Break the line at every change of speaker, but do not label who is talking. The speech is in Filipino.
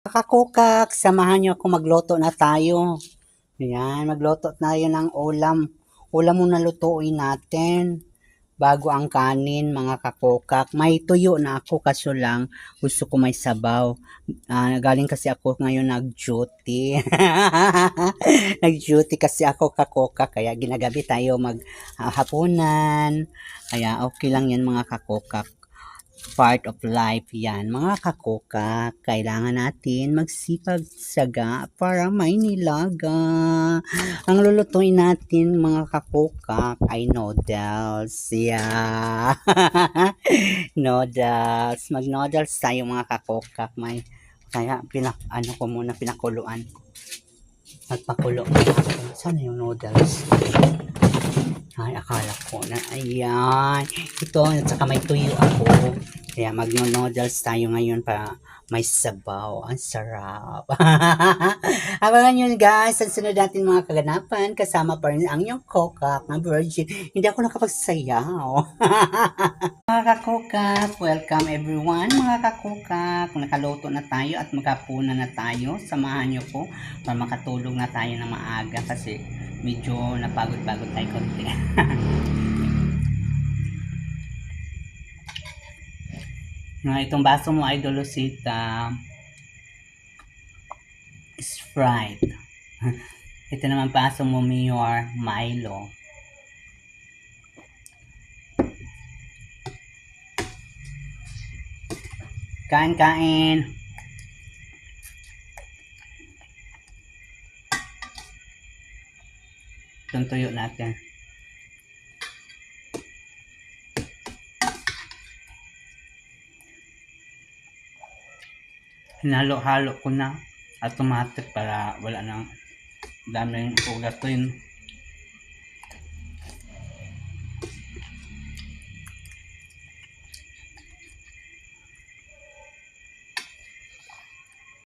Kakukak, samahan niyo ako magluto na tayo. Ayan, magluto tayo ng ulam. Ulam muna lutuin natin bago ang kanin, mga kakukak. May tuyo na ako kaso lang gusto ko may sabaw. Galing kasi ako ngayon nag-duty. Nag-duty kasi ako kakukak kaya ginagabi tayo maghapunan. Kaya okay lang yan mga kakukak. Part of life yan. Mga kakoka, kailangan natin magsipag tiyaga para may nilaga. Ang lulutuin natin mga kakoka ay noodles. Yeah. Noodles. Mag-noodles tayo mga kakoka. Kaya ano ko muna pinakuluan. Nagpakulo na ako. Saan yung noodles? Ay, akala ko na, ayan. Ito, at saka may tuyo ako. Kaya magno-noodles tayo ngayon para may sabaw. Ang sarap. Abangan nyo guys, ang sunod natin mga kaganapan. Kasama pa rin ang inyong kokak na virgin. Hindi ako nakapagsayaw. Mga kakokak, welcome everyone mga kakokak. Nakaluto na tayo at maghapunan na tayo. Samahan nyo po para makatulog na tayo na maaga kasi medyo napagod-pagod tayo konti. Itong baso mo ay Dolosita Sprite. Ito naman baso mo Mayor Milo. Kain-kain. Itong tuyo natin. Hinalo-halo ko na automatic para wala nang daming ugatuin.